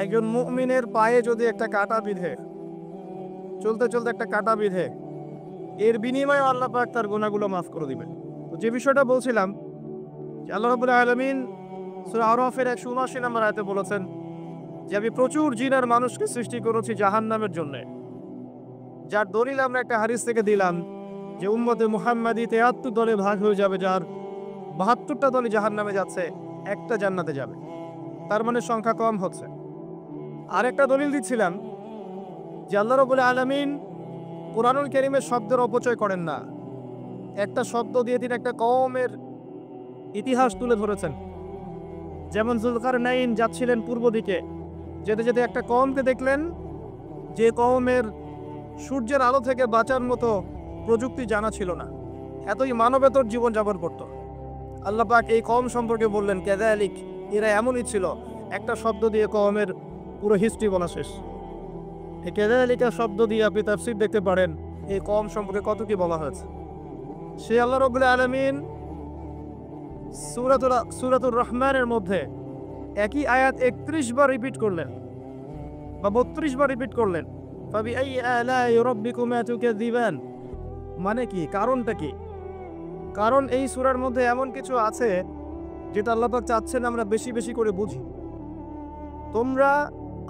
একজন মুমিনের পায়ে যদি একটা কাঁটা বিঁধে, চলতে চলতে একটা কাঁটা বিঁধে, এর বিনিময়ে আল্লাহ পাক তার গুনাহগুলো মাফ করে দিবেন। তো যে বিষয়টা বলছিলাম যে আল্লাহ রাব্বুল আলামিন সূরা আরাফের 179 নম্বর আয়াতে বলেছেন যে আমি প্রচুর জিন আর মানুষকে সৃষ্টি করেছি জাহান্নামের জন্য। যার দলিল আমরা একটা হাদিস থেকে দিলাম যে উম্মতে মুহাম্মাদি 73 দলে ভাগ হয়ে যাবে, যার 72টা দলই জাহান্নামে যাচ্ছে, একটা জান্নাতে যাবে। তার মানে সংখ্যা কম হচ্ছে। আরেকটা দলিল দিচ্ছিলাম যে আল্লাহ রাব্বুল আলামিন কুরআনুল কারীমের শব্দের অপচয় করেন না। একটা শব্দ দিয়ে তিনি একটা কওমের ইতিহাস তুলে ধরেছেন। যেমন যুলকারনাইন যাচ্ছিলেন পূর্ব দিকে, যেতে যেতে একটা কওমকে দেখলেন যে কওমের সূর্যের আলো থেকে বাঁচার মতো প্রযুক্তি জানা ছিল না, এতই মানবেতর জীবনযাপন করত। আল্লাহ পাক এই কওম সম্পর্কে বললেন কাযালিক, এরা এমনই ছিল। একটা শব্দ দিয়ে কওমের পুরো হিস্ট্রি বলা শেষ। এই কাযালিকা শব্দ দিয়ে আপনি তাফসীর দেখতে পারেন এই কওম সম্পর্কে কত কি বলা হয়েছে। সে আল্লাহ রাব্বুল আলামিন সূরাতুর রহমানের মধ্যে একই আয়াত 31 বার রিপিট করলেন বা 32 বার রিপিট করলেন। ফাবিআইয়ি আলাই রাব্বিকুমা তুকাযিবান, মানে কি, কারণটা কি? কারণ এই সূরার মধ্যে এমন কিছু আছে যেটা আল্লাহ পাক চাচ্ছেন আমরা বেশি বেশি করে বুঝি। তোমরা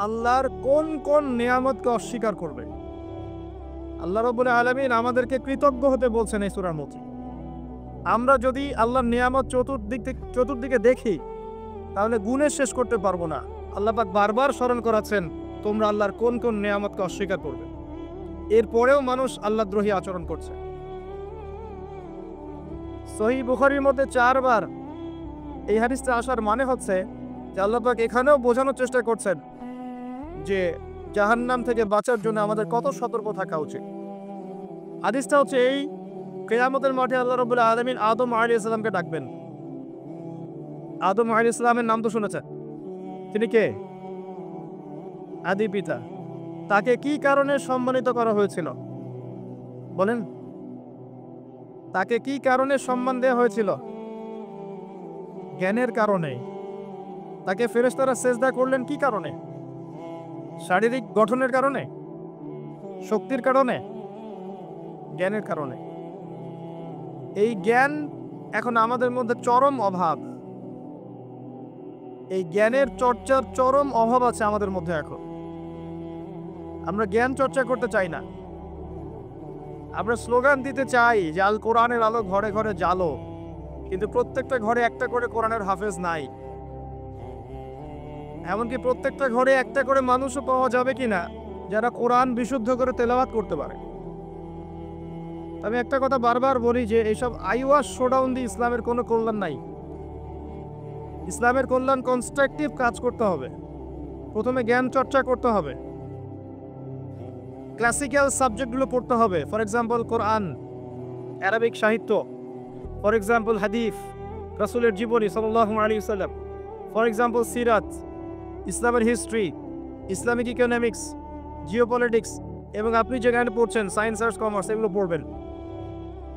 আল্লাহর কোন কোন নিয়ামতকে অস্বীকার করবে? আল্লাহ রাব্বুল আলামিন আমাদেরকে কৃতজ্ঞ হতে বলছেন এই সূরার মধ্যে। আমরা যদি আল্লাহর নিয়ামত চতুর্দিকে দেখি তাহলে গুণে শেষ করতে পারবো না। আল্লাহ পাক বারবার স্মরণ করাচ্ছেন তোমরা আল্লাহর কোন কোন নিয়ামতকে অস্বীকার করবে। এরপরেও মানুষ আল্লাহদ্রোহী আচরণ করছে। সহিহ বুখারীর মধ্যে 4 বার এই হাদিসটা আসার মানে হচ্ছে যে আল্লাহ পাক এখানেও বোঝানোর চেষ্টা করছেন যে জাহান্নাম থেকে বাঁচার জন্য আমাদের কত সতর্ক থাকা উচিত। হাদিসটা হচ্ছে এই, কিয়ামতের মাঠে আল্লাহ রাব্বুল আলামিন আদম আলাইহিস সালামকে ডাকবেন। আদম আলাইহিস সালামের নাম তো শুনেছেন, তিনি কে? আদি পিতা। তাকে কি কারণে সম্মানিত করা হয়েছিল বলেন? তাকে কি কারণে সম্মান দেওয়া হয়েছিল? জ্ঞানের কারণে। তাকে ফেরেশতারা সেজদা করলেন কি কারণে? শারীরিক গঠনের কারণে, শক্তির কারণে, জ্ঞানের কারণে। এই জ্ঞান এখন আমাদের মধ্যে চরম অভাব। এই জ্ঞানের চর্চার চরম অভাব আছে আমাদের মধ্যে এখন। আমরা জ্ঞান চর্চা করতে চাই না। আমরা স্লোগান দিতে চাই যে আল কোরআনের আলো ঘরে ঘরে জ্বালো, কিন্তু প্রত্যেকটা ঘরে একটা করে কোরআনের হাফেজ নাই। এমনকি প্রত্যেকটা ঘরে একটা করে মানুষও পাওয়া যাবে কিনা যারা কোরআন বিশুদ্ধ করে তেলাওয়াত করতে পারে। আমি একটা কথা বারবার বলি যে এইসব আইওয়াশ শোডাউন দিয়ে ইসলামের কোনো কল্যাণ নাই। ইসলামের কল্যাণ কনস্ট্রাকটিভ কাজ করতে হবে। প্রথমে জ্ঞান চর্চা করতে হবে, ক্লাসিক্যাল সাবজেক্টগুলো পড়তে হবে। ফর এক্সাম্পল কোরআন, আরবিক সাহিত্য, ফর এক্সাম্পল হাদিস, রাসূলের জীবনী সাল্লাল্লাহু আলাইহি ওয়াসাল্লাম, ফর এক্সাম্পল সিরাত, ইসলামের হিস্ট্রি, ইসলামিক ইকোনমিক্স, জিওপলিটিক্স, এবং আপনি যেখানে পড়ছেন সায়েন্স, আর্টস, কমার্স, এগুলো পড়বেন।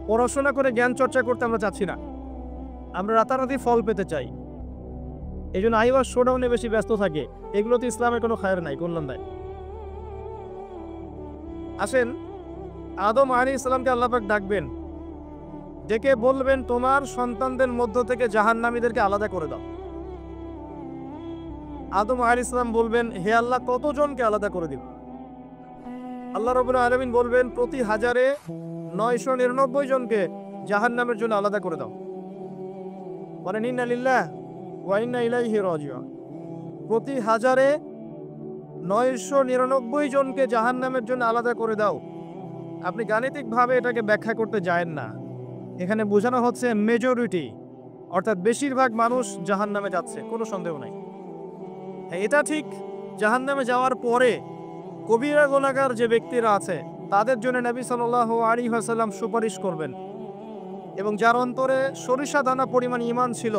পড়াশোনা করে জ্ঞান চর্চা করতে আমরা চাচ্ছি না, আমরা রাতারাতি ফল পেতে চাই। এই জন্য আইওয়াশ শোডাউনে বেশি ব্যস্ত থাকে। এগুলোতে ইসলামের কোনো খায়ের নাই, কল্যাণ নাই। আসেন, আদম আলাইহিস সালামকে আল্লাহ পাক ডাকবেন, ডেকে বলবেন তোমার সন্তানদের মধ্য থেকে জাহান্নামীদেরকে আলাদা করে দাও। আদম আলাইহিস সালাম বলবেন হে আল্লাহ কতজনকে আলাদা করে দিব? আল্লাহ রাব্বুল আলামিন বলবেন প্রতি 1000-এ 999 জনকে জাহান্নামের জন্য আলাদা করে দাও। বলেন ইন্না লিল্লাহি ওয়া ইন্না ইলাইহি রাজিউন। প্রতি 1000-এ 999 জনকে জাহান্নামের জন্য আলাদা করে দাও। আপনি গাণিতিকভাবে এটাকে ব্যাখ্যা করতে যায়েন না। এখানে বোঝানো হচ্ছে মেজরিটি, অর্থাৎ বেশিরভাগ মানুষ জাহান্নামে যাচ্ছে, কোনো সন্দেহ নাই। এটা ঠিক, জাহান্নামে যাওয়ার পরে কবিরা গুনাহগার যে ব্যক্তিরা আছে তাদের জন্য নবী সাল্লাল্লাহু আলাইহি ওয়াসাল্লাম সুপারিশ করবেন, এবং যার অন্তরে সরিষা দানা পরিমাণ ঈমান ছিল,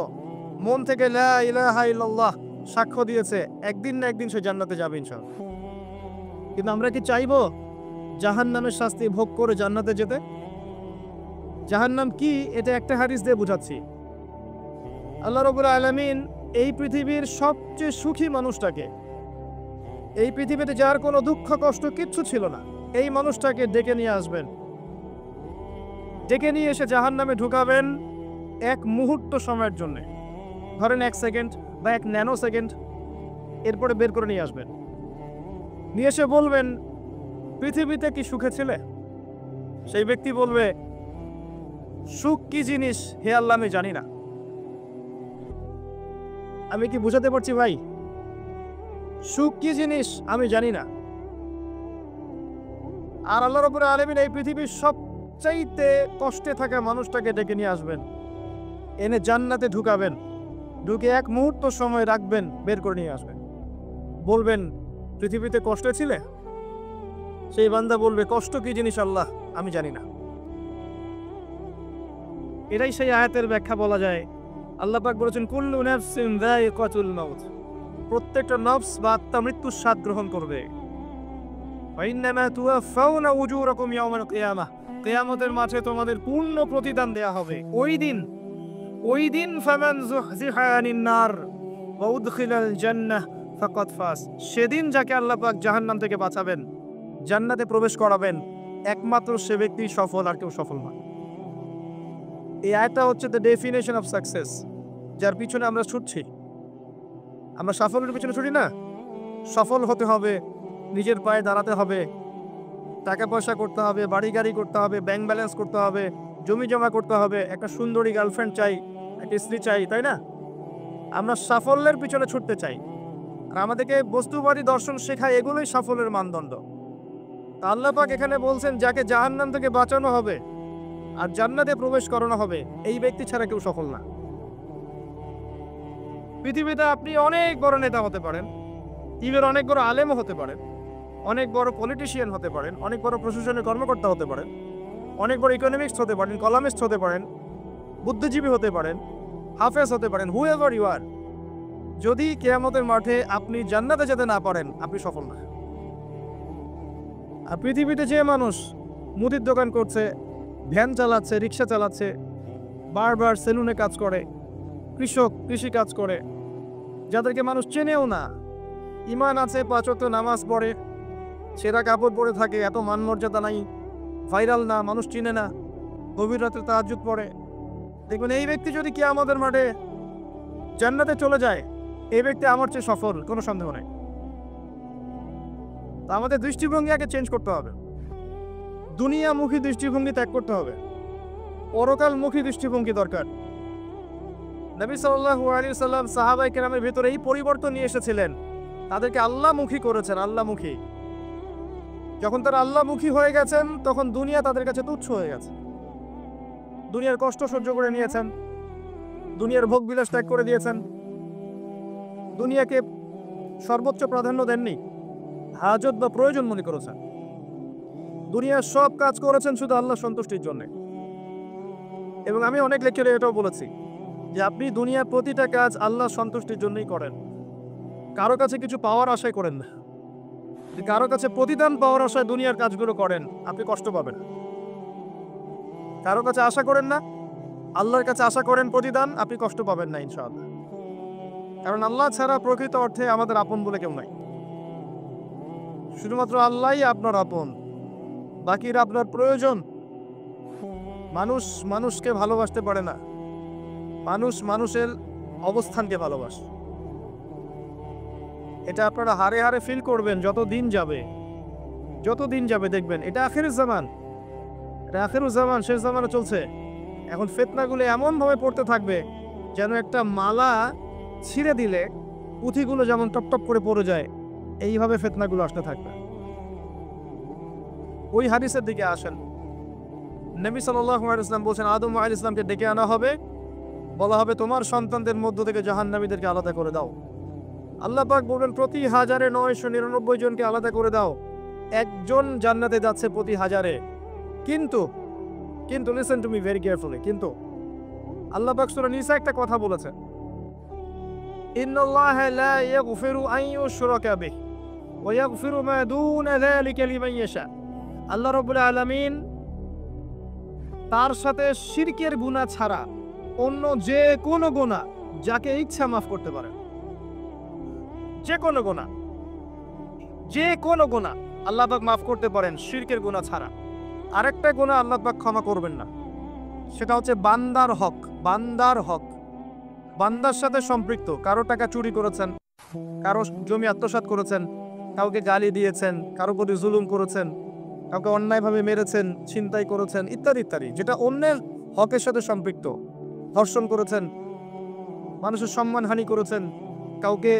মন থেকে লা ইলাহা ইল্লাল্লাহ সাক্ষ্য দিয়েছে, একদিন না একদিন সে জান্নাতে যাবে ইনশাআল্লাহ। কিন্তু আমরা কি চাইবো জাহান্নামের শাস্তি ভোগ করে জান্নাতে যেতে? জাহান্নাম কি এটা একটা হাদিস দিয়ে বুঝাচ্ছি। আল্লাহ রাব্বুল আলামিন এই পৃথিবীর সবচেয়ে সুখী মানুষটাকে এই পৃথিবীতে যার কোনো দুঃখ কষ্ট কিচ্ছু ছিল না, এই মানুষটাকে ডেকে নিয়ে আসবেন, ডেকে নিয়ে এসে জাহান্নামে ঢুকাবেন এক মুহূর্ত সময়ের জন্য, ধরেন 1 সেকেন্ড বা 1 ন্যানো সেকেন্ড। এরপরে বের করে নিয়ে আসবেন, নিয়ে এসে বলবেন পৃথিবীতে কি সুখে ছিলে? সেই ব্যক্তি বলবে সুখ কি জিনিস হে আল্লাহ আমি জানি না। আমি কি বুঝাতে পারছি ভাই? সুখ কি জিনিস আমি জানি না। আর আল্লাহ রাব্বুল আলামিন এই পৃথিবীর সবচাইতে কষ্টে থাকা মানুষটাকে ডেকে নিয়ে আসবেন, এনে জান্নাতে ঢুকাবেন, ঢুকে এক মুহূর্ত সময় রাখবেন, বের করে নিয়ে আসবেন, বলবেন পৃথিবীতে কষ্টে ছিলে? সেই বান্দা বলবে কষ্ট কি জিনিস আল্লাহ আমি জানি না। এটাই সেই আয়াতের ব্যাখ্যা বলা যায়। আল্লাহ পাক বলেছেন কুল্লু নাফসিন যায়িকাতুল মাউত, প্রত্যেকটা নফস বা আত্মা মৃত্যুর স্বাদ গ্রহণ করবে। ফাইন্নামা তুওয়াফাউনা উজুরাকুম ইয়াওমাল কিয়ামাহ, কিয়ামতের মাঠে তোমাদের পূর্ণ প্রতিদান দেয়া হবে। ওই দিন ফামান যুহজিহা আনিন নার ওয়া উদখিলাল জান্নাহ ফাকাদ ফাজ, সেদিন যাকে আল্লাহ পাক জাহান্নাম থেকে বাঁচাবেন, জান্নাতে প্রবেশ করাবেন, একমাত্র সে ব্যক্তি সফল, আর কেউ সফল নয়। এই আয়াতটা হচ্ছে দ্য ডেফিনেশন অফ সাকসেস, যার পিছনে আমরা ছুটছি। আমরা সাফল্যের পিছনে ছুটি না। সফল হতে হবে, নিজের পায়ে দাঁড়াতে হবে, টাকা পয়সা করতে হবে, বাড়ি গাড়ি করতে হবে, ব্যাংক ব্যালেন্স করতে হবে, জমি জমা করতে হবে, একটা সুন্দরী গার্লফ্রেন্ড চাই, একটা স্ত্রী চাই, তাই না? আমরা সাফল্যের পিছনে ছুটতে চাই, আর আমাদেরকে বস্তুবাদী দর্শন শেখায় এগুলোই সাফল্যের মানদণ্ড। তা আল্লাহ পাক এখানে বলছেন যাকে জাহান্নাম থেকে বাঁচানো হবে আর জান্নাতে প্রবেশ করানো হবে, এই ব্যক্তি ছাড়া কেউ সফল না। পৃথিবীতে আপনি অনেক বড় নেতা হতে পারেন, ইভেন অনেক বড় আলেমও হতে পারেন, অনেক বড় পলিটিশিয়ান হতে পারেন, অনেক বড় প্রশাসনের কর্মকর্তা হতে পারেন, অনেক বড় ইকোনমিক্স হতে পারেন, কলামিস্ট হতে পারেন, বুদ্ধিজীবী হতে পারেন, হাফেজ হতে পারেন, হুএভার ইউ আর, যদি কিয়ামতের মাঠে আপনি জান্নাতে যেতে না পারেন, আপনি সফল না। আর পৃথিবীতে যে মানুষ মুদির দোকান করছে, ভ্যান চালাচ্ছে, রিক্সা চালাচ্ছে, বারবার সেলুনে কাজ করে, কৃষক কৃষি কাজ করে, যাদেরকে মানুষ চেনেও না, ইমান আছে, 5 ওয়াক্ত নামাজ পড়ে, ছেঁড়া কাপড় পরে থাকে, এত মান মর্যাদা নাই, ভাইরাল না, মানুষ চিনে না, গভীর রাতে তাহাজ্জুদ পড়ে, দেখবেন এই ব্যক্তি যদি কিয়ামতের মাঠে জান্নাতে চলে যায়, এই ব্যক্তি আমার চেয়ে সফল, কোনো সন্দেহ নেই। তা আমাদের দৃষ্টিভঙ্গি আগে চেঞ্জ করতে হবে, দুনিয়ামুখী দৃষ্টিভঙ্গি ত্যাগ করতে হবে, পরকালমুখী দৃষ্টিভঙ্গি দরকার। নবী সাল্লাল্লাহু আলাইহি ওয়াসাল্লাম সাহাবায়ে কেরামের ভিতরে এই পরিবর্তন নিয়ে এসেছিলেন, তাদেরকে আল্লাহমুখী করেছেন, আল্লাহমুখী। যখন তারা আল্লাহমুখী হয়ে গেছেন, তখন দুনিয়া তাদের কাছে তুচ্ছ হয়ে গেছে। দুনিয়ার কষ্ট সহ্য করে নিয়েছেন, দুনিয়ার ভোগ বিলাস ত্যাগ করে দিয়েছেন, দুনিয়াকে সর্বোচ্চ প্রাধান্য দেননি, হাজত বা প্রয়োজন মনে করেছেন। দুনিয়ার সব কাজ করেছেন শুধু আল্লাহ সন্তুষ্টির জন্য। এবং আমি অনেক লেকচারে এটাও বলেছি যে আপনি দুনিয়ার প্রতিটা কাজ আল্লাহ সন্তুষ্টির জন্যই করেন, কারো কাছে কিছু পাওয়ার আশায় করেন না। কারো কাছে প্রতিদান পাওয়ার আশায় দুনিয়ার কাজগুলো করেন, আপনি কষ্ট পাবেন। কারো কাছে আশা করেন না, আল্লাহর কাছে আশা করেন প্রতিদান, আপনি কষ্ট পাবেন না ইনশাআল্লাহ। কারণ আল্লাহ ছাড়া প্রকৃত অর্থে আমাদের আপন বলে কেউ নাই। শুধুমাত্র আল্লাহই আপনার আপন, বাকিরা আপনার প্রয়োজন। মানুষ মানুষকে ভালোবাসতে পারে না, মানুষ মানুষের অবস্থানকে ভালোবাসে। এটা আপনারা হারে হারে ফিল করবেন যত দিন যাবে দেখবেন এটা আখিরুজ জামান, এটা আখিরুজ জামান, শেষ জামানে চলছে। এখন ফিতনাগুলো এমনভাবে পড়তে থাকবে যেন একটা মালা ছিঁড়ে দিলে পুঁথিগুলো যেমন টপ টপ করে পড়ে যায়, এইভাবে ফিতনাগুলো আসতে থাকবে। ওই হাদিসের দিকে আসেন। নবী সাল্লাল্লাহু আলাইহি ওয়াসাল্লাম বলেছেন আদম আলাইহিস সালামকে ডেকে আনা হবে, বলা হবে তোমার সন্তানদের মধ্য থেকে জাহান্নামীদেরকে আলাদা করে দাও। আল্লাহ পাক বলবেন প্রতি 1999 জনকে আলাদা করে দাও, একজন জান্নাতে যাচ্ছে প্রতি 1000-এ। কিন্তু listen to me very carefully, কিন্তু আল্লাহ পাক সূরা নিসা একটা কথা বলেছেন, ইন্নাল্লাহা লা ইয়াগফিরু আন ইউশরাকা বিহি ওয়া ইয়াগফিরু মা দুনা যালিকা লিমান ইয়াশা। আল্লাহ রাব্বুল আলামিন তার সাথে শিরকের গুনাহ ছাড়া অন্য যে কোনো গুনাহ যাকে ইচ্ছা মাফ করতে পারেন, যে কোনো গুনাহ। যে কোনো গুনাহ আল্লাহ পাক মাফ করতে পারেন শিরকের গুনাহ ছাড়া। আরেকটা গুনাহ আল্লাহ পাক ক্ষমা করবেন না, সেটা হচ্ছে বান্দার হক। বান্দার হক বান্দার সাথে সম্পৃক্ত, কারো টাকা চুরি করেছেন, কারো জমি আত্মসাৎ করেছেন, কাউকে গালি দিয়েছেন, কারো প্রতি জুলুম করেছেন, কাউকে অন্যায়ভাবে মেরেছেন, ছিনতাই করেছেন, ইত্যাদি ইত্যাদি, যেটা অন্যের হকের সাথে সম্পৃক্ত। ধর্ষণ করেছেন, মানুষের সম্মানহানি করেছেন, কাউকে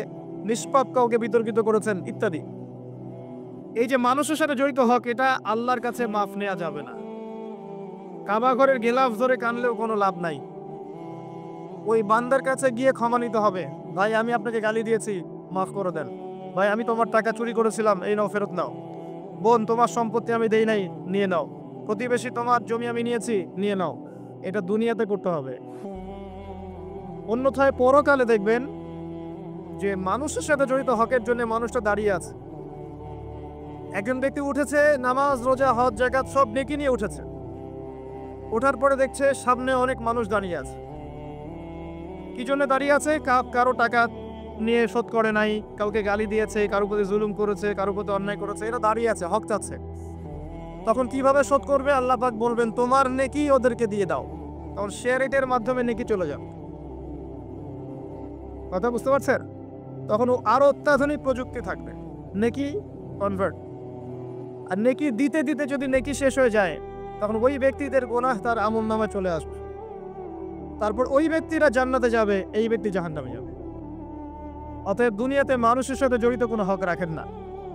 নিষ্পাপ কাউকে বিতর্কিত করেছেন ইত্যাদি। এই যে মানুষের সাথে জড়িত হক, এটা আল্লাহর কাছে মাফ নেওয়া যাবে না। কাবা ঘরের গেলাফ ধরে কানলেও কোনো লাভ নাই। ওই বান্দার কাছে গিয়ে ক্ষমা নিতে হবে। ভাই আমি আপনাকে গালি দিয়েছি, মাফ করে দেন। ভাই আমি তোমার টাকা চুরি করেছিলাম, এই নাও ফেরত নাও। বোন তোমার সম্পত্তি আমি দেই নাই, নিয়ে নাও। প্রতিবেশী তোমার জমি আমি নিয়েছি, নিয়ে নাও। এটা দুনিয়াতে করতে হবে। অন্যথায় পরকালে দেখবেন যে মানুষের সাথে জড়িত হকের জন্য মানুষটা দাঁড়িয়ে আছে। একজন ব্যক্তি উঠেছে, নামাজ রোজা হজ জাকাত সব নেকি নিয়ে উঠেছে। ওঠার পরে দেখছে সামনে অনেক মানুষ দাঁড়িয়ে আছে। কি জন্য দাঁড়িয়ে আছে? কারো টাকা নিয়ে শোধ করে নাই, কাউকে গালি দিয়েছে, কারো প্রতি জুলুম করেছে, কারো প্রতি অন্যায় করেছে, এরা দাঁড়িয়ে আছে, হক চাচ্ছে। তখন কিভাবে শোধ করবে? আল্লাহ পাক বলবেন তোমার নেকি ওদেরকে দিয়ে দাও। তখন শেয়ার রেটের মাধ্যমে নেকি চলে যাও। কথা বুঝতে পারছেন? তখন আরো অত্যাধুনিক প্রযুক্তি থাকবে, নেকি কনভার্ট। আর নেকি দিতে দিতে যদি নেকি শেষ হয়ে যায়, তখন ওই ব্যক্তিদের গুনাহ তার আমলনামায় চলে আসবে। তারপর ওই ব্যক্তিরা জান্নাতে যাবে, এই ব্যক্তি জাহান্নামে যাবে। অতএব দুনিয়াতে মানুষের সাথে জড়িত কোনো হক রাখেন না।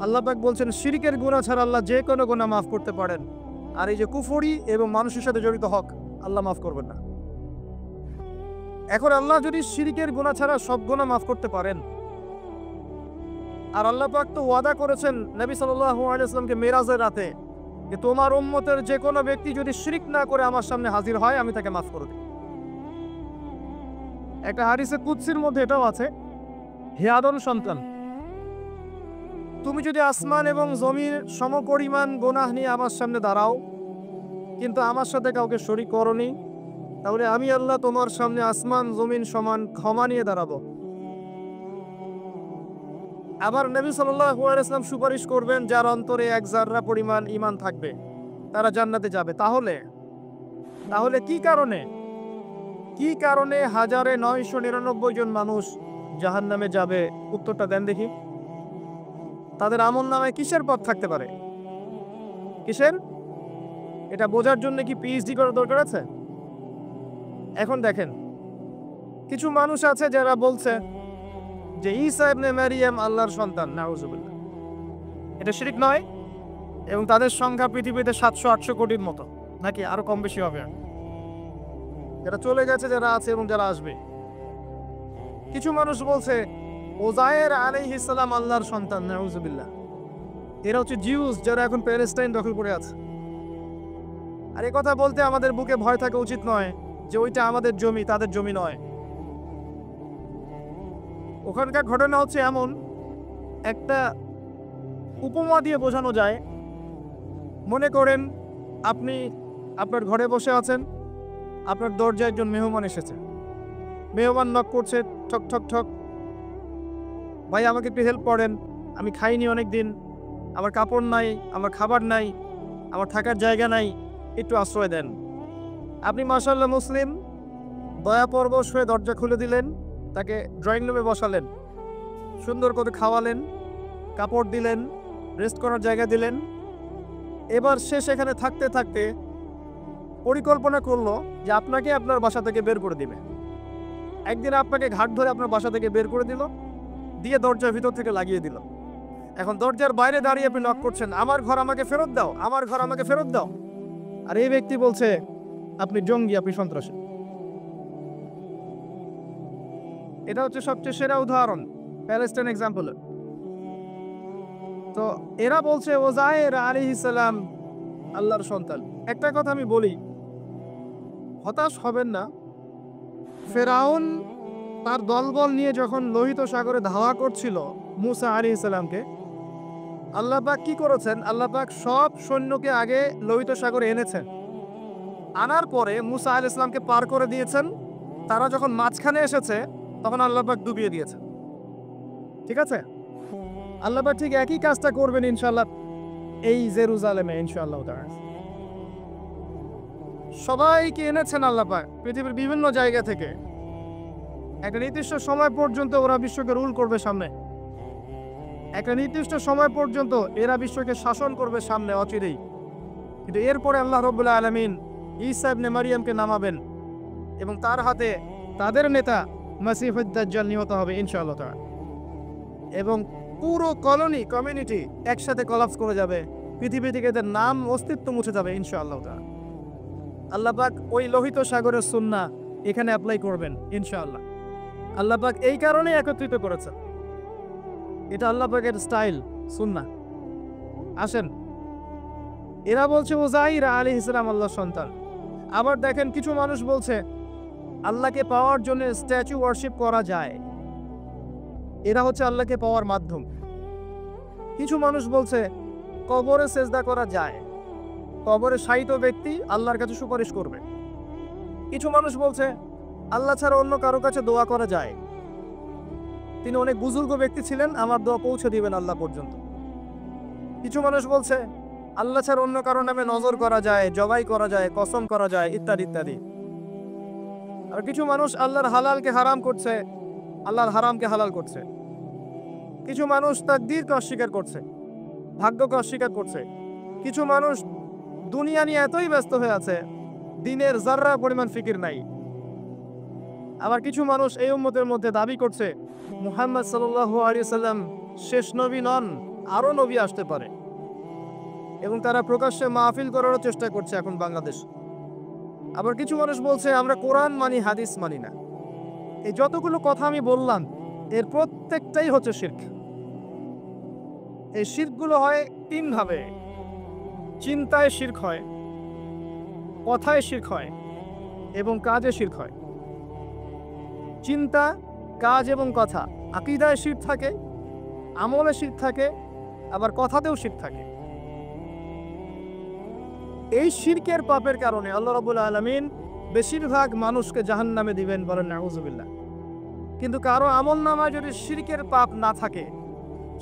আল্লাহ পাক বলছেন শিরকের গুনাহ ছাড়া আল্লাহ যে কোনো গুনাহ মাফ করতে পারেন। আর এই যে কুফরি এবং মানুষের সাথে জড়িত হক, আল্লাহ মাফ করবেন না। এখন আল্লাহ যদি শিরকের গুনাহ ছাড়া সব গুনাহ মাফ করতে পারেন, আর আল্লাহ পাক তো ওয়াদা করেছেন নবী সাল্লাল্লাহু আলাইহি ওয়াসাল্লামকে মেরাজের রাতে, যে তোমার উম্মতের যে কোনো ব্যক্তি যদি শিরক না করে আমার সামনে হাজির হয়, আমি তাকে মাফ করে দেব। একটা হাদিসে কুদসির মধ্যে এটাও আছে, হে আদম সন্তান, তুমি যদি আসমান এবং জমির সমপরিমাণ গুনাহ নিয়ে আমার সামনে দাঁড়াও, কিন্তু আমার সাথে কাউকে শরীক করনি, তাহলে আমি আল্লাহ তোমার সামনে আসমান জমিন সমান ক্ষমা নিয়ে দাঁড়াবো। আবার নবী সাল্লাল্লাহু আলাইহি ওয়াসাল্লাম সুপারিশ করবেন যার অন্তরে এক জাররা পরিমাণ ঈমান থাকবে, তারা জান্নাতে যাবে। তাহলে কি কারণে 1999 জন মানুষ জাহান্নামে যাবে? উত্তরটা দেন দেখি। তাদের আমলনামায় কিসের পথ থাকতে পারে? কিসের? এটা বোঝার জন্য কি পিএইচডি করার দরকার আছে? এখন দেখেন, কিছু মানুষ আছে যারা বলছে যে ঈসা ইবনে মারিয়াম আল্লাহর সন্তান, নাউজুবিল্লাহ। এটা শিরক নয়, এবং তাদের সংখ্যা পৃথিবীতে 700-800 কোটির মতো, নাকি আরো কম বেশি হবে, যারা চলে গেছে, যারা আছে এবং যারা আসবে। কিছু মানুষ বলছে ওজায়ের আলাইহিস সালাম আল্লাহর সন্তান, নাউজুবিল্লাহ। এরা হচ্ছে জিউস, যারা এখন প্যালেস্টাইন দখল করে আছে। আর এই কথা বলতে আমাদের বুকে ভয় থাকা উচিত নয় যে ওইটা আমাদের জমি, তাদের জমি নয়। ওখানকার ঘটনা হচ্ছে এমন, একটা উপমা দিয়ে বোঝানো যায়। মনে করেন আপনি আপনার ঘরে বসে আছেন, আপনার দরজায় একজন মেহমান এসেছে। মেহমান নক করছে, ঠক ঠক ঠক। ভাই আমাকে একটু হেল্প করেন, আমি খাইনি অনেক দিন, আমার কাপড় নাই, আমার খাবার নাই, আমার থাকার জায়গা নাই, একটু আশ্রয় দেন। আপনি মাশাআল্লাহ মুসলিম, দয়া পরবশ হয়ে দরজা খুলে দিলেন, তাকে ড্রয়িং রুমে বসালেন, সুন্দর করে খাওয়ালেন, কাপড় দিলেন, রেস্ট করার জায়গা দিলেন। এবার সে সেখানে থাকতে থাকতে পরিকল্পনা করলো যে আপনাকে আপনার বাসা থেকে বের করে দিবে। একদিন আপনাকে ঘাট ধরে আপনার বাসা থেকে বের করে দিল, দিয়ে দরজার ভিতর থেকে লাগিয়ে দিল। এখন দরজার বাইরে দাঁড়িয়ে আপনি নক করছেন, আমার ঘর আমাকে ফেরত দাও, আমার ঘর আমাকে ফেরত দাও। আর এই ব্যক্তি বলছে আপনি জঙ্গি, আপনি সন্ত্রাসী। এটা হচ্ছে সবচেয়ে সেরা উদাহরণ, প্যালেস্টাইন এক্সাম্পল। তো এরা বলছে ওজায়ের আলাইহিস সালাম আল্লাহর সন্তান। একটা কথা আমি বলি, হতাশ হবেন না। ফেরাউন তার দলবল নিয়ে যখন লোহিত সাগরে ধাওয়া করছিল মুসা আলাইহিস সালামকে, আল্লাহ পাক কি করেছেন? আল্লাহ পাক সব সৈন্যকে আগে লোহিত সাগরে এনেছেন, আনার পরে মুসা আলাইহিস সালামকে পার করে দিয়েছেন। তারা যখন মাঝখানে এসেছে তখন আল্লাহ পাক ডুবিয়ে দিয়েছেন। ঠিক আছে? আল্লাহ পাক ঠিক একই কাজটা করবেন ইনশাআল্লাহ এই জেরুজালেমে ইনশাআল্লাহ তাআলা। সবাইকে এনেছেন আল্লাহ পাক পৃথিবীর বিভিন্ন জায়গা থেকে। একটা নির্দিষ্ট সময় পর্যন্ত ওরা বিশ্বকে রুল করবে সামনে, একটা নির্দিষ্ট সময় পর্যন্ত এরা বিশ্বকে শাসন করবে সামনে অচিরেই। কিন্তু এরপরে আল্লাহ রাব্বুল আলামিন ঈসা ইবনে মারিয়ামকে নামাবেন এবং তার হাতে তাদের নেতা মাসিহুদ দাজ্জাল নিহত হবে ইনশাআল্লাহ তাআলা। এবং পুরো কমিউনিটি একসাথে কলাপস করে যাবে, পৃথিবী থেকে এদের নাম অস্তিত্ব মুছে যাবে ইনশাআল্লাহ তাআলা। আল্লাহ পাক ওই লোহিত সাগরের সুন্নাহ এখানে অ্যাপ্লাই করবেন ইনশাআল্লাহ। আল্লাহ পাক এই কারণে একত্রিত করেছেন, এটা আল্লাহ পাকের স্টাইল সুন্নাহ। আসেন, এরা বলছে উযাইর আলাইহিস সালাম আল্লাহর সন্তান। আবার দেখেন কিছু মানুষ বলছে আল্লাহকে পাওয়ার জন্য স্ট্যাচু ওয়ার্শিপ করা যায়, এরা হচ্ছে আল্লাহকে পাওয়ার মাধ্যম। কিছু মানুষ বলছে কবরে সেজদা করা যায়, কবরে শায়িত ব্যক্তি আল্লাহর কাছে সুপারিশ করবে। কিছু মানুষ বলছে আল্লাহ ছাড়া অন্য কারো কাছে দোয়া করা যায়, তিনি অনেক বুজুর্গ ব্যক্তি ছিলেন, আমার দোয়া পৌঁছে দিবেন আল্লাহ পর্যন্ত। কিছু মানুষ বলছে আল্লাহ ছাড়া অন্য কারো নামে নজর করা যায়, জবাই করা যায়, কসম করা যায়, ইত্যাদি ইত্যাদি। আর কিছু মানুষ আল্লাহর হালালকে হারাম করছে, আল্লাহর হারামকে হালাল করছে। কিছু মানুষ তাকদীরকে অস্বীকার করছে, ভাগ্যকে অস্বীকার করছে। কিছু মানুষ দুনিয়া নিয়ে এতই ব্যস্ত হয়ে আছে, দিনের যাররা পরিমাণ ফিকির নাই। আবার কিছু মানুষ এই উম্মতের মধ্যে দাবি করছে মুহাম্মদ সাল্লাল্লাহু আলাইহি সাল্লাম শেষ নবী নন, আরো নবী আসতে পারে, এবং তারা প্রকাশ্যে মাহফিল করারও চেষ্টা করছে এখন বাংলাদেশ। আবার কিছু মানুষ বলছে আমরা কোরআন মানি, হাদিস মানি না। এই যতগুলো কথা আমি বললাম এর প্রত্যেকটাই হচ্ছে শিরক। এই শিরকগুলো হয় তিন ভাবে: চিন্তায় শিরক হয়, কথায় শিরক হয়, এবং কাজে শিরক হয়। চিন্তা, কাজ এবং কথা, আকীদায় শিরক থাকে, আমলে শিরক থাকে, আবার কথাতেও শিরক থাকে। এই শিরকের পাপের কারণে আল্লাহ রাব্বুল আলামিন বেশিরভাগ মানুষকে জাহান্নামে দিবেন, বলেন নাউযুবিল্লাহ। কিন্তু কারো আমলনামায় যদি শিরকের পাপ না থাকে,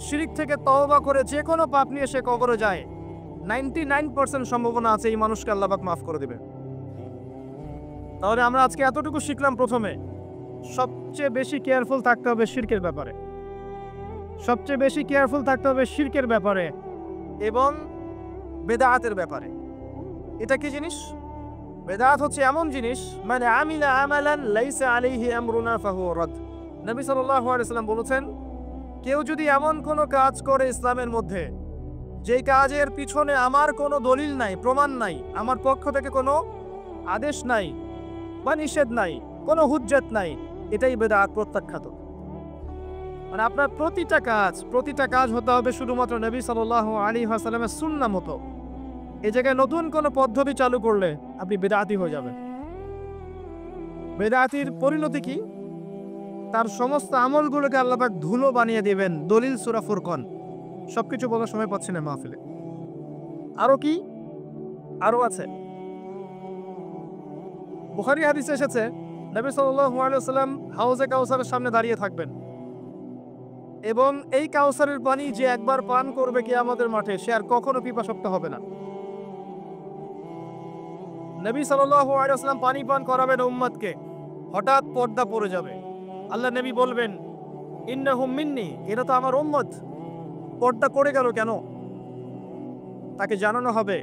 শিরক থেকে তওবা করে যে কোনো পাপ নিয়ে সে কবরে যায়, 99% সম্ভাবনা আছে এই মানুষকে আল্লাহ পাক মাফ করে দিবেন। তাহলে আমরা আজকে এতটুকু শিখলাম, প্রথমে সবচেয়ে বেশি কেয়ারফুল থাকতে হবে শিরকের ব্যাপারে, সবচেয়ে বেশি কেয়ারফুল থাকতে হবে শিরকের ব্যাপারে এবং বেদাতের ব্যাপারে। এটা কি জিনিস? বেদাত হচ্ছে এমন জিনিস, মানে আমিলা আমালান লাইসা আলাইহি আমরুনা ফাহুয়া রাদ। নবী সাল্লাল্লাহু আলাইহি ওয়াসাল্লাম বলেছেন, কেউ যদি এমন কোনো কাজ করে ইসলামের মধ্যে যেই কাজের পিছনে আমার কোনো দলিল নাই, প্রমাণ নাই, আমার পক্ষ থেকে কোনো আদেশ নাই বা নিষেধ নাই, কোনো হুজ্জত নাই, এটাই বেদাত, প্রত্যাখ্যাত। মানে আপনার প্রতিটা কাজ হতে হবে শুধুমাত্র নবী সাল্লাল্লাহু আলাইহি ওয়াসাল্লামের সুন্নাহ মতো। এই জায়গায় নতুন কোনো পদ্ধতি চালু করলে আপনি বেদাতি হয়ে যাবেন। বেদাতির পরিণতি কি? তার সমস্ত আমলগুলোকে আল্লাহ পাক ধুলো বানিয়ে দিবেন। দলিল সূরা ফুরকান। সবকিছু বলার সময় পাচ্ছি না মাহফিলে। আরো কি? আরো আছে। বুখারী হাদিসে এসেছে নবী সাল্লাল্লাহু আলাইহি ওয়াসাল্লাম হাউজে কাউসারের সামনে দাঁড়িয়ে থাকবেন এবং এই কাউসারের পানি যে একবার পান করবে কিয়ামতের মাঠে, সে আর কখনো পিপাসক্ত হবে না। নবী সাল্লাল্লাহু আলাইহি ওয়াসাল্লাম পানি পান করাবেন উম্মতকে, হঠাৎ পর্দা পড়ে যাবে। আল্লাহ নবী বলবেন ইন্নাহুম মিন্নি, এরা তো আমার উম্মত, পর্দা পড়ে গেল কেন? তাকে জানানো হবে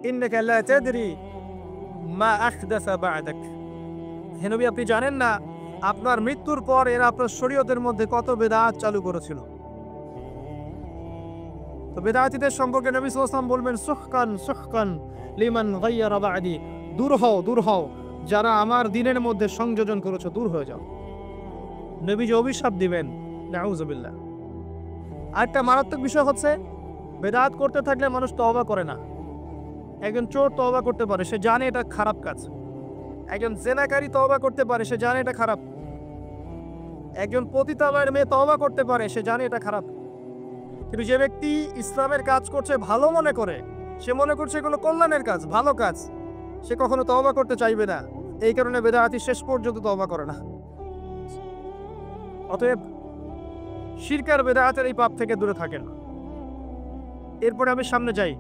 ইন্নাকা লা তাদরি মা আহদাসা বা'দাক, হে নবী আপনি জানেন না আপনার মৃত্যুর পর এরা আপনার শরীয়তের মধ্যে কত বেদাত চালু করেছিল। তো বেদাতীদের সম্পর্কে নবী সাল্লাল্লাহু আলাইহি ওয়াসাল্লাম বলবেন সুহকান সুহকান লিমান গায়্যারা বা'দি, দূর হও যারা আমার দ্বীনের মধ্যে সংযোজন করেছে, দূর হয়ে যাও। নবী যে অভিশাপ দিবেন, নাউযুবিল্লাহ। আরেকটা মারাত্মক বিষয় হচ্ছে বেদাত করতে থাকলে মানুষ তওবা করে না। একজন চোর তওবা করতে পারে, সে জানে এটা খারাপ কাজ। একজন জেনাকারী তওবা করতে পারে, সে জানে এটা খারাপ। একজন পতিতালয়ের মেয়ে তওবা করতে পারে, সে জানে এটা খারাপ। কিন্তু যে ব্যক্তি ইসলামের কাজ করছে ভালো মনে করে, সে মনে করছে এগুলো কল্যাণের কাজ, ভালো কাজ, সে কখনো তওবা করতে চাইবে না। এই কারণে বেদাতি শেষ পর্যন্ত তওবা করে না। অতএব শিরক আর বেদাতের এই পাপ থেকে দূরে থাকেন। এরপরে আমি সামনে যাই।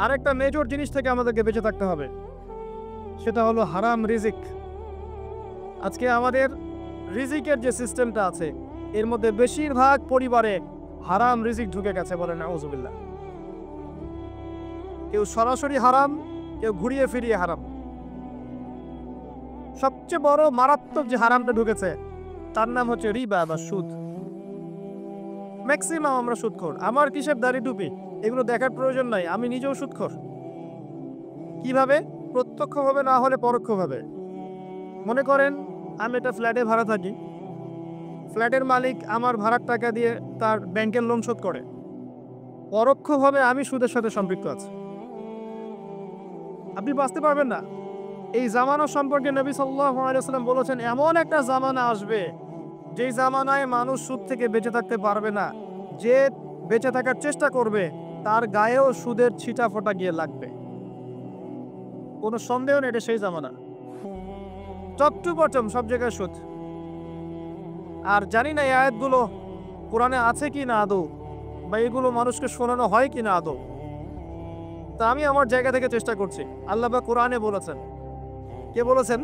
আরেকটা মেজর জিনিস থেকে আমাদেরকে বেঁচে থাকতে হবে, সেটা হলো হারাম রিজিক। আজকে আমাদের রিজিকের যে সিস্টেমটা আছে, এর মধ্যে বেশিরভাগ পরিবারে হারাম রিজিক ঢুকে গেছে, বলে নাউজুবিল্লাহ। কেউ সরাসরি হারাম, কেউ ঘুরিয়ে ফিরিয়ে হারাম। সবচেয়ে বড় মারাত্মক যে হারামটা ঢুকেছে তার নাম হচ্ছে রিবা বা সুদ। ম্যাক্সিমাম আমরা সুদখোর। আমার কিসের দাড়ি টুপি এগুলো দেখার প্রয়োজন নাই, আমি নিজেও সুদখোর। কিভাবে? প্রত্যক্ষভাবে না হলে পরোক্ষভাবে। মনে করেন আমি একটা ফ্ল্যাটে ভাড়া থাকি, ফ্ল্যাটের মালিক আমার ভাড়ার টাকা দিয়ে তার ব্যাংকের লোন শোধ করে, পরোক্ষভাবে আমি সুদের সাথে সম্পৃক্ত আছি। আপনি বাঁচতে পারবেন না। এই জামানা সম্পর্কে নবী সাল্লাল্লাহু আলাইহি ওয়াসাল্লাম বলেছেন, এমন একটা জামানা আসবে যেই জামানায় মানুষ সুদ থেকে বেঁচে থাকতে পারবে না। যে বেঁচে থাকার চেষ্টা করবে তার গায়েও সুদের ছিটা ফোঁটা গিয়ে লাগবে, কোনো সন্দেহ নেই, এটা সেই জামানা। টপ টু বটম সব জায়গায় সুদ। আর জানি না এই আয়াতগুলো কোরআনে আছে কি না আদৌ, বা এগুলো মানুষকে শোনানো হয় কি না আদৌ। তা আমি আমার জায়গা থেকে চেষ্টা করছি। আল্লাহ বা কোরআনে বলেছেন, কে বলেছেন?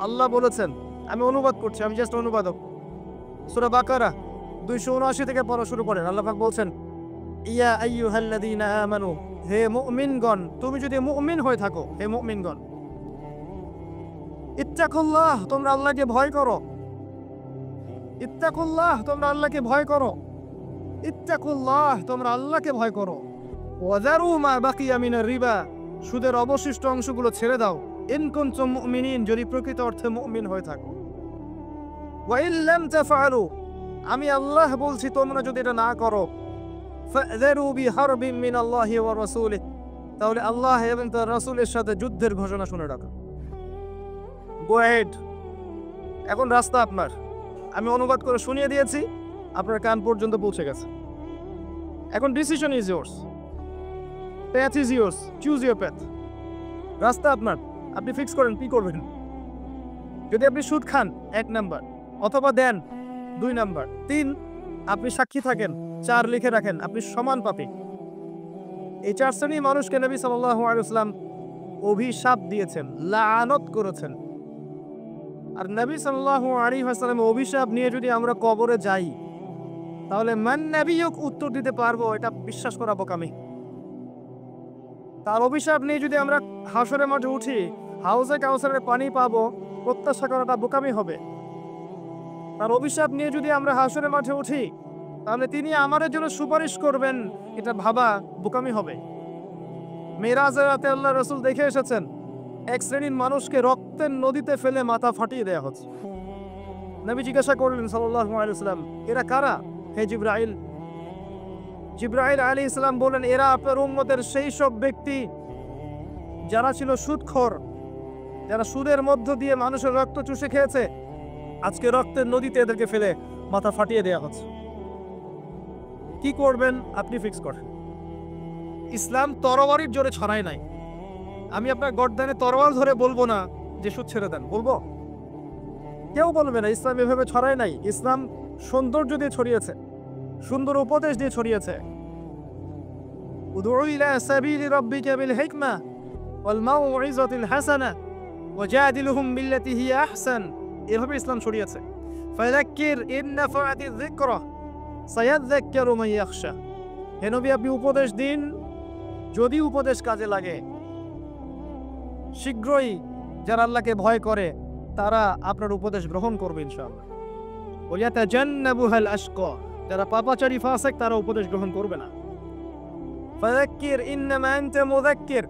আল্লাহ বলেছেন। আমি অনুবাদ করছি, আমি জাস্ট অনুবাদক। সূরা বাকারা 279 থেকে পড়া শুরু করেন। আল্লাহ পাক বলছেন, ইয়া আইয়ুহাল্লাযীনা আমানু, হে মুমিনগণ, তুমি যদি মুমিন হয়ে থাকো, হে মুমিনগণ, ইত্তাকুল্লাহ, তোমরা আল্লাহকে ভয় করো। ইত্তাকুল্লাহ, তোমরা আল্লাহকে ভয় করো। ইত্তাকুল্লাহ, তোমরা আল্লাহকে ভয় করো। ওয়াযারু মা বাকিয়া মিনার রিবা, সুদের অবশিষ্ট অংশগুলো ছেড়ে দাও। ইন কুনতুম মুমিনিন, যদি প্রকৃত অর্থে মুমিন হয়ে থাকো। ওয়া ইন লাম তাফআলু, আমি আল্লাহ বলছি তোমরা যদি এটা না করো, ফাযরু বিহারবিন মিনাল্লাহি ওয়া রাসূলিহি, তাহলে আল্লাহ এবং তার রাসূলের সাথে যুদ্ধের ঘোষণা শুনে রাখো। Go ahead. এখন রাস্তা আপনার। আমি অনুবাদ করে শুনিয়ে দিয়েছি, আপনার কান পর্যন্ত পৌঁছে গেছে। এখন decision is yours, path is yours, choose your path. রাস্তা আপনার, আপনি ফিক্স করেন কি করবেন। যদি আপনি সুদ খান 1 নাম্বার, অথবা দেন 2 নাম্বার, 3 আপনি সাক্ষী থাকেন, 4 লিখে রাখেন, আপনি সমান পাপী। এই 4 শ্রেণীর মানুষকে নবী সাল্লাল্লাহু আলাইহি ওয়াসাল্লাম অভিশাপ দিয়েছেন, লাআনত করেছেন। আর নবী সাল্লাল্লাহু আলাইহি ওয়াসাল্লাম অভিশাপ নিয়ে যদি আমরা কবরে যাই, তাহলে মান নাবিয়ুক উত্তর দিতে পারবো, এটা বিশ্বাস করা বোকামি। তার অভিশাপ নিয়ে যদি আমরা হাসরের মাঠে উঠি, হাউজে কাউসারের পানি পাবো, প্রত্যাশা করাটা বোকামি হবে। তার অভিশাপ নিয়ে যদি আমরা হাসরের মাঠে উঠি, তাহলে তিনি আমাদের জন্য সুপারিশ করবেন, এটা ভাবা বোকামি হবে। মেরাজের রাতে আল্লাহ রাসূল দেখে এসেছেন, এক শ্রেণীর মানুষকে রক্তের নদীতে ফেলে মাথা ফাটিয়ে দেয়া হচ্ছে। নবী জিজ্ঞাসা করলেন সাল্লাল্লাহু আলাইহি ওয়াসাল্লাম, এরা কারা হে জিবরাইল? জিবরাইল আলাইহিস সালাম বলেন, এরা আপনার উম্মতের সেই সব ব্যক্তি যারা ছিল সুদখোর, যারা সুদের মধ্য দিয়ে মানুষের রক্ত চুষে খেয়েছে। আজকে রক্তের নদীতে এদেরকে ফেলে মাথা ফাটিয়ে দেয়া হচ্ছে। কি করবেন আপনি ফিক্স করেন। ইসলাম তরবারির জোরে ছড়ায় নাই। আমি আপনার গর্দানে তরোয়াল ধরে বলবো না যে সুদ ছেড়ে দেন, বলবো? কেউ বলবে না। ইসলাম এভাবে ছড়ায় নাই। ইসলাম সৌন্দর্য দিয়ে ছড়িয়েছে, সুন্দর উপদেশ দিয়ে ছড়িয়েছে। উদউ ইলা সাবিলি রাব্বিকা বিল হিকমা ওয়াল মাউইযাতিল হাসানা ওয়াজাদিলহুম বিল্লাতি হিয়া আহসান, এভাবে ইসলাম ছড়িয়েছে। ফাযাক্কির ইন নাফাআতিয যিকরা সায়াযাক্কারু মান ইয়াখশা, হে নবী আপনি উপদেশ দিন, যদি উপদেশ কাজে লাগে শীঘ্রই যারা আল্লাহকে ভয় করে তারা আপনার উপদেশ গ্রহণ করবে ইনশাআল্লাহ। ওয়ায়াতাজান্নাবুহাল আশকা, যারা পাপাচারী ফাসিক তারা উপদেশ গ্রহণ করবে না। ফাযাক্কির ইন্নামা আনতা মুযাক্কির,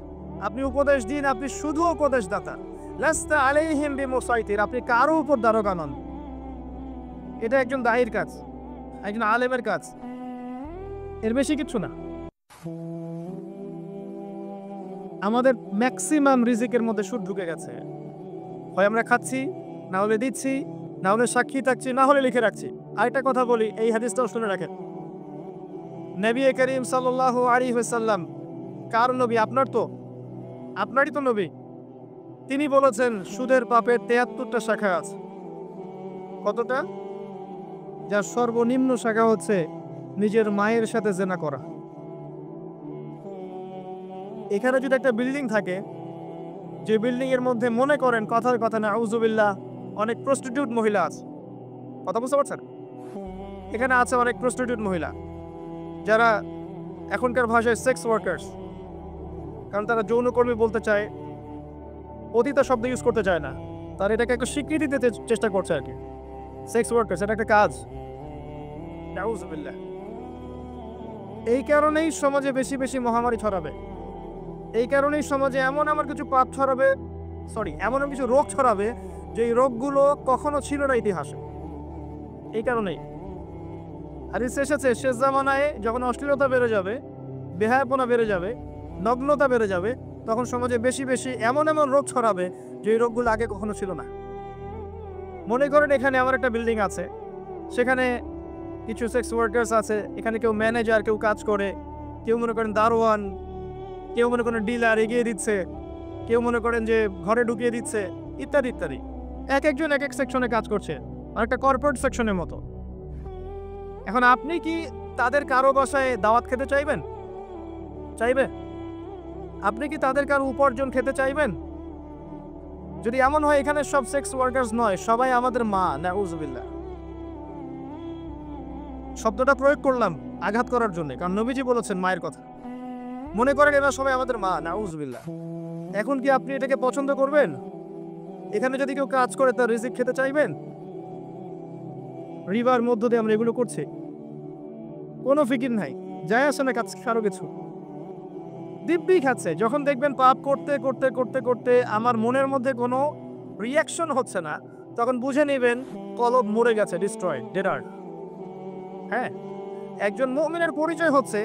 আপনি উপদেশ দিন, আপনি শুধু উপদেশদাতা। লাস্তা আলাইহিম বিমুসাইতির, আপনি কারো উপর দারোগা নন। এটা একজন দায়ীর কাজ, একজন আলেমের কাজ, এর বেশি কিছু না। আমাদের ম্যাক্সিমাম রিজিকের মধ্যে সুদ ঢুকে গেছে। হয় আমরা খাচ্ছি, না হলে দিচ্ছি, না হলে সাক্ষী থাকছি, না হলে লিখে রাখছি। আরেকটা কথা বলি, এই হাদিসটাও শুনে রাখেন। নবী করিম সাল্লাল্লাহু আলাইহি ওয়াসাল্লাম কার নবী? আপনার তো, আপনারই তো নবী। তিনি বলেছেন সুদের পাপের 73টা শাখা আছে। কতটা? যার সর্বনিম্ন শাখা হচ্ছে নিজের মায়ের সাথে জেনা করা। এখানে যদি একটা বিল্ডিং থাকে, যে বিল্ডিং এর মধ্যে মনে করেন কথার কথা না আউযুবিল্লাহ অনেক প্রস্টিটিউট মহিলা আছে, কথা বুঝতে পারছেন? এখানে আছে অনেক প্রস্টিটিউট মহিলা যারা এখনকার ভাষায় সেক্স ওয়ার্কার্স, কারণ তারা যৌনকর্মী বলতে চায়, অতীত শব্দ ইউজ করতে চায় না, তারা এটাকে একটা স্বীকৃতি দিতে চেষ্টা করছে আর কি। সেক্স ওয়ার্কার্স এটা একটা কাজ। নাউযুবিল্লাহ। এই কারণেই সমাজে বেশি বেশি মহামারী ছড়াবে, এই কারণেই সমাজে এমন কিছু পাপ ছড়াবে, এমন কিছু রোগ ছড়াবে যে এই রোগগুলো কখনো ছিল না ইতিহাসে। এই কারণেই হাদিসে এসেছে শেষ জামানায় যখন অশ্লীলতা বেড়ে যাবে, বেহায়াপনা বেড়ে যাবে, নগ্নতা বেড়ে যাবে, তখন সমাজে বেশি বেশি এমন রোগ ছড়াবে যে এই রোগগুলো আগে কখনো ছিল না। মনে করেন এখানে আমার একটা বিল্ডিং আছে, সেখানে কিছু সেক্স ওয়ার্কার্স আছে, এখানে কেউ ম্যানেজার, কেউ কাজ করে, কেউ মনে করেন দারোয়ান, কেউ মনে করেন ডিলার এগিয়ে দিচ্ছে, কেউ মনে করেন যে ঘরে ঢুকিয়ে দিচ্ছে, ইত্যাদি ইত্যাদি। এক একজন এক এক সেকশনে কাজ করছে, আর একটা কর্পোরেট সেকশনের মতো। এখন আপনি কি তাদের কারো বাসায় দাওয়াত খেতে চাইবেন? চাইবে? আপনি কি তাদের কারো উপার্জন খেতে চাইবেন? যদি এমন হয় এখানে সব সেক্স ওয়ার্কার্স নয়, সবাই আমাদের মা, নাউযুবিল্লাহ। শব্দটা প্রয়োগ করলাম আঘাত করার জন্য, কারণ নবীজি বলেছেন মায়ের কথা। মনে করেন এরা সবাই আমাদের মা, নাউযুবিল্লাহ। এখন কি আপনি এটাকে পছন্দ করবেন? এখানে যদি কেউ কাজ করে তার রিজিক খেতে চাইবেন? রিবার মধ্য দিয়ে আমরা এগুলো করছি, কোনো ফিকির নাই, যায় আসে না কাজ কারো কিছু, দিব্যি খাচ্ছে। যখন দেখবেন পাপ করতে করতে করতে করতে আমার মনের মধ্যে কোনো রিয়াকশন হচ্ছে না, তখন বুঝে নেবেন কলব মরে গেছে, ডিস্ট্রয়েড, ডেডার। হ্যাঁ, একজন মুমিনের পরিচয় হচ্ছে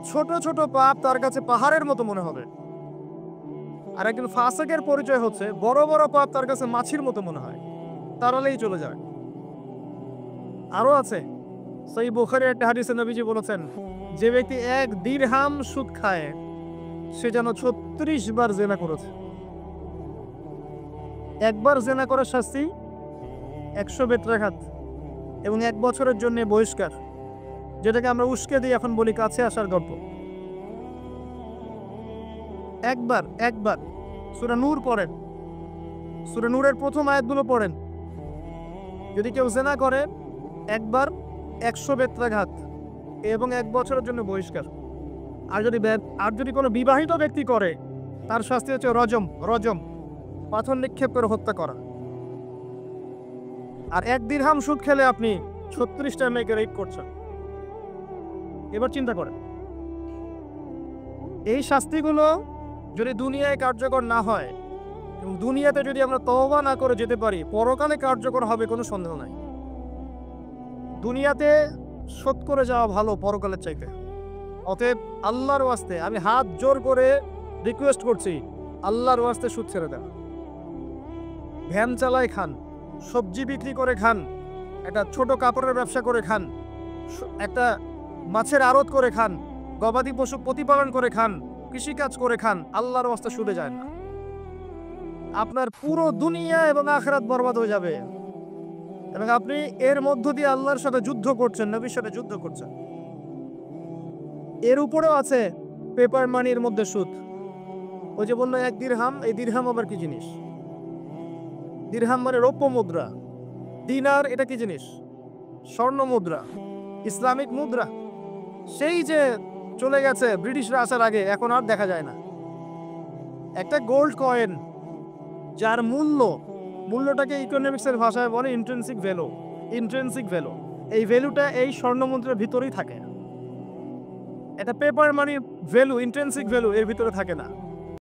ছোট ছোট পাপ তার কাছে পাহাড়ের মতো মনে হবে, আর একজন ফাসিকের পরিচয় হচ্ছে বড় বড় পাপ তার কাছে মাছির মতো মনে হয়, তাড়ালেই চলে যায়। আরো আছে, সহিহ বুখারীর একটা হাদিসে নবীজি বলেছেন, যে ব্যক্তি 1 দিরহাম সুদ খায় সে যেন 36 বার জেনা করেছে। একবার জেনা করার শাস্তি 100 বেত্রাঘাত এবং 1 বছরের জন্য বহিষ্কার, যেটাকে আমরা উস্কে দিয়ে এখন বলি কাছে আসার গল্প। একবার সূরা নূর পড়েন, সূরা নূরের প্রথম আয়াতগুলো পড়েন। যদি কেউ জেনা করে একবার 100 বেত্রাঘাত এবং 1 বছরের জন্য বহিষ্কার। আর যদি কোনো বিবাহিত ব্যক্তি করে তার শাস্তি হচ্ছে রজম, পাথর নিক্ষেপ করে হত্যা করা। আর 1 দিরহাম সুদ খেলে আপনি 36টা মেয়েকে রেপ করছেন। এবার চিন্তা করেন, এই শাস্তিগুলো যদি দুনিয়ায় কার্যকর না হয় এবং দুনিয়াতে যদি আমরা তওবা না করে যেতে পারি, পরকালে কার্যকর হবে কোনো সন্দেহ নাই। দুনিয়াতে শোধ করে যাওয়া ভালো পরকালের চাইতে। অতএব আল্লাহর ওয়াস্তে আমি হাত জোর করে রিকোয়েস্ট করছি, আল্লাহর ওয়াস্তে সুদ ছেড়ে দেন। ভ্যান চালায় খান, সবজি বিক্রি করে খান, একটা ছোট কাপড়ের ব্যবসা করে খান, একটা মাছের আড়ত করে খান, গবাদি পশু প্রতিপালন করে খান, কৃষিকাজ করে খান, আল্লাহর ওয়াস্তে সুদে যায় না। আপনার পুরো দুনিয়া এবং আখিরাত বরবাদ হয়ে যাবে, এবং আপনি এর মধ্য দিয়ে আল্লাহর সাথে যুদ্ধ করছেন, নবীর সাথে যুদ্ধ করছেন। এর উপরেও আছে পেপার মানির মধ্যে সুদ। ওই যে বললো 1 দিরহাম, এই দিরহাম আবার কি জিনিস? দিরহাম মানে রৌপ্য মুদ্রা। দিনার এটা কি জিনিস? স্বর্ণ মুদ্রা, ইসলামিক মুদ্রা। সেই যে চলে গেছে ব্রিটিশরা আসার আগে, এখন আর দেখা যায় না। একটা গোল্ড কয়েন যার মূল্যটাকে ইকোনমিক্সের ভাষায় বলে ইন্ট্রিনসিক ভ্যালু। এই ভ্যালুটা এই স্বর্ণ মুদ্রার ভিতরেই থাকে। এটা পেপার মানি ভ্যালু, ইন্ট্রিনসিক ভ্যালু এর ভিতরে থাকে না।